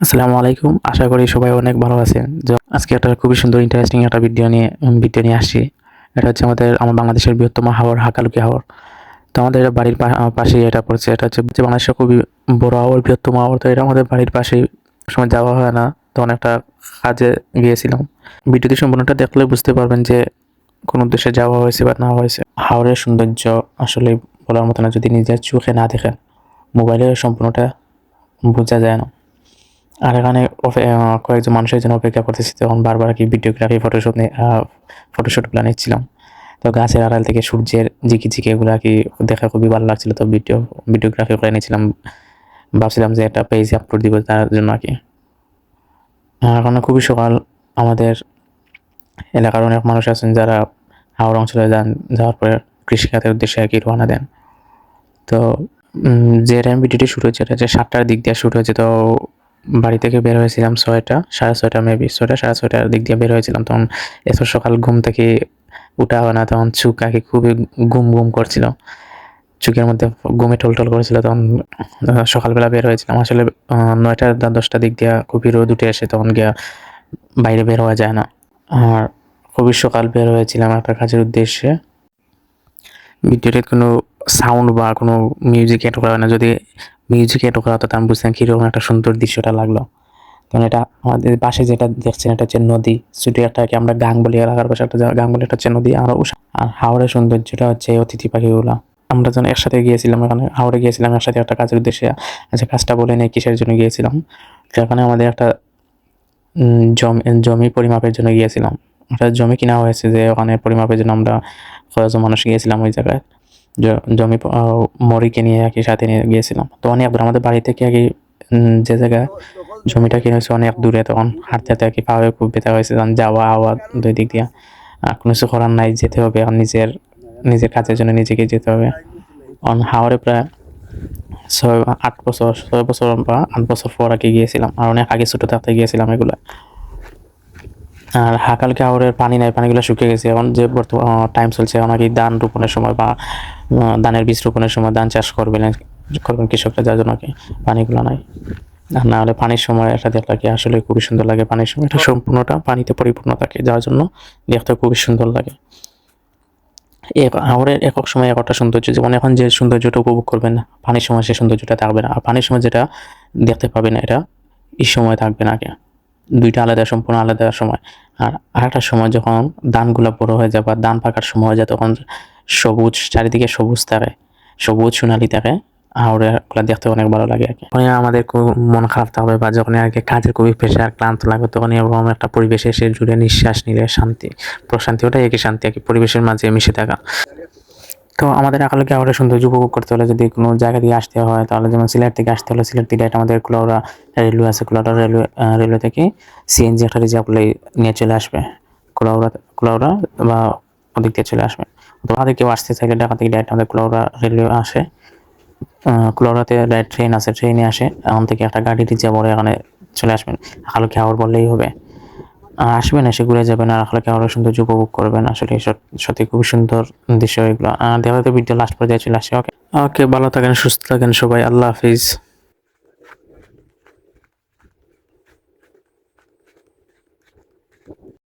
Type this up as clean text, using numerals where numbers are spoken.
আসসালামু আলাইকুম। আশা করি সবাই অনেক ভালো আছেন। আজকে একটা খুবই সুন্দর ইন্টারেস্টিং একটা ভিডিও নিয়ে আসছি। এটা হচ্ছে আমার বাংলাদেশের বৃহত্তম হাওর হাকালুকি হাওর। তো আমাদের এটা বাড়ির পাশেই এটা পড়ছে। এটা হচ্ছে যে বাংলাদেশের খুবই বড় হাওর, বৃহত্তম হাওর। তো এটা আমাদের বাড়ির পাশেই, সময় যাওয়া হয় না। তখন একটা কাজে গিয়েছিলাম। ভিডিওটি সম্পূর্ণটা দেখলে বুঝতে পারবেন যে কোন উদ্দেশ্যে যাওয়া হয়েছে বা না হয়েছে। হাওরের সৌন্দর্য আসলে বলার মতো না, যদি নিজের চোখে না দেখেন। মোবাইলে সম্পূর্ণটা বোঝা যায় না। আর এখানে কয়েকজন মানুষের জন্য অপেক্ষা করতেছি, তখন বারবার কি ভিডিওগ্রাফি ফটোশুটগুলো নিচ্ছিলাম। তো গাছের আড়াল থেকে সূর্যের ঝিকিঝিকি এগুলো কি দেখা খুবই ভালো লাগছিল। তো ভিডিওগ্রাফি করে নিয়েছিলাম। ভাবছিলাম যে একটা পেজে আপলোড দিব তার জন্য আর কি। এখন খুবই সকাল। আমাদের এলাকার অনেক মানুষ আছেন যারা হাওড় অঞ্চলে যাওয়ার পরে কৃষিখাতের উদ্দেশ্যে আর কি রওনা দেন। তো যে টাইম ভিডিওটি শুরু হয়েছে, এটা হচ্ছে 7টার দিক দিয়ে শুরু হয়েছে। তো বাড়ি থেকে বের হয়েছিলাম 6টা, 6:30 মেবি, 6টা 6:30টার দিক দিয়ে বের হয়েছিলাম। তখন এত সকাল ঘুম থেকে উঠা হয় না, তখন চোখ আগে খুবই ঘুম করছিল, চোখের মধ্যে ঘুমে টলটল করেছিল। তখন সকালবেলা বের হয়েছিলাম আসলে 9টা 10টার দিক দিয়ে খুবই রোদ উঠে আসে, তখন গিয়া বাইরে বের হওয়া যায় না। আর খুবই সকাল বের হয়েছিলাম একটা কাজের উদ্দেশ্যে। ভিডিওতে কোনো সাউন্ড বা কোনো মিউজিক এড করা হয় না। যদি মিউজিক এড করা হতো, আমি বুঝতাম কীরকম একটা সুন্দর দৃশ্যটা লাগলো। কারণ এটা আমাদের পাশে যেটা দেখছেন, এটা হচ্ছে নদী। ছোটো একটাকে আমরা গাং বলি, এলাকার পাশে একটা গাং বলি, এটা হচ্ছে নদী। আর হাওড়ের সৌন্দর্যটা হচ্ছে অতিথি পাখিগুলো। আমরা যখন একসাথে গিয়েছিলাম, এখানে হাওড়ে গিয়েছিলাম একসাথে একটা কাজের উদ্দেশ্যে। আচ্ছা, কাজটা বলে নেই কিসের জন্য গিয়েছিলাম। তো এখানে আমাদের একটা জমি পরিমাপের জন্য গিয়েছিলাম। একটা জমি কিনা হয়েছে, যে ওখানে পরিমাপের জন্য আমরা কয়েকজন মানুষ গিয়েছিলাম ওই জায়গায়। জমি মরিকে নিয়ে আর কি সাথে নিয়ে গিয়েছিলাম। তো অনেক দূর আমাদের বাড়ি থেকে আর কি, যে জায়গায় জমিটা কিনেছে অনেক দূরে। তখন হাঁটতে হাঁটতে আর কি পায়ে খুব ব্যথা হয়েছে, তখন যাওয়া আওয়া দুই দিক দিয়ে। কোনো কিছু করার নাই, যেতে হবে। এখন নিজের কাজের জন্য নিজেকে যেতে হবে। হাওড়ে প্রায় 6 বছর বা 8 বছর পর আর কি গিয়েছিলাম। আর অনেক আগে ছোটো থাকতে গিয়েছিলাম এগুলো। আর হাকালুকি হাওরের পানি নাই, পানিগুলো শুকিয়ে গেছে। এখন যে বর্তমান টাইম চলছে, এখন আর কি ধান রোপণের সময় বা ধানের বীজ রোপণের সময় ধান চাষ করবেন কৃষকরা, যার জন্য কি পানিগুলো নাই। আর না হলে পানির সময় এটা দেখলে কি আসলে খুবই সুন্দর লাগে। পানির সময় এটা সম্পূর্ণটা পানিতে পরিপূর্ণ থাকে, যার জন্য দেখতে খুবই সুন্দর লাগে। হাওরের একক সময় একটা সৌন্দর্য, যেমন এখন যে সৌন্দর্যটা উপভোগ করবেন না, পানির সময় সে সৌন্দর্যটা থাকবে না। আর পানির সময় যেটা দেখতে পাবেন না, এটা এই সময় থাকবে না আগে। দুইটা আলাদা, সম্পূর্ণ আলাদা সময়। আর আরেকটা সময় যখন ধানগুলো বড় হয়ে যায় বা ধান পাকার সময় হয়ে যায়, তখন সবুজ, চারিদিকে সবুজ থাকে, সবুজ সোনালি থাকে। হাওড়েগুলো দেখতে অনেক ভালো লাগে আর কি। যখন আমাদের খুব মন খারাপ থাকবে বা যখন আর কি কাজের খুবই প্রেশার, ক্লান্ত লাগবে, তখন এরকম একটা পরিবেশে এসে জুড়ে নিঃশ্বাস নিলে শান্তি, প্রশান্তি, ওটাই একই শান্তি আর কি, পরিবেশের মাঝে মিশে থাকা। তো আমাদের হাকালুকি হাওরের সৌন্দর্য উপভোগ করতে হলে যদি কোনো জায়গা দিয়ে আসতে হয়, তাহলে যেমন সিলেট থেকে আসতে হলে সিলেট থেকে আমাদের কুলাউড়া রেলওয়ে আছে, কুলাউড়া রেলওয়ে থেকে সিএনজি একটা রিজার্ভ নিয়ে চলে আসবে কুলাউড়া বা ওদিক দিয়ে চলে আসবে। তো আমাদের কেউ আসতে চাইলে ঢাকা থেকে ডাইরেক্ট আমাদের কুলাউড়া রেলওয়ে আসে। কুলাউড়াতে ডাইরেক্ট ট্রেন আছে, ট্রেনে আসে। এখান থেকে একটা গাড়ি রিজার্ভ করে এখানে চলে আসবেন। হাকালুকি হাওর বললেই হবে। আসবেন, এসে ঘুরে যাবেন আর হাকালুকি হাওরের সৌন্দর্য উপভোগ করবেন। আসলে সত্যি খুবই সুন্দর দৃশ্য এগুলো। দেখা ভিডিও লাস্ট পর্যায়ে চলে আসে। ওকে, ভালো থাকেন, সুস্থ থাকেন সবাই। আল্লাহ হাফিজ।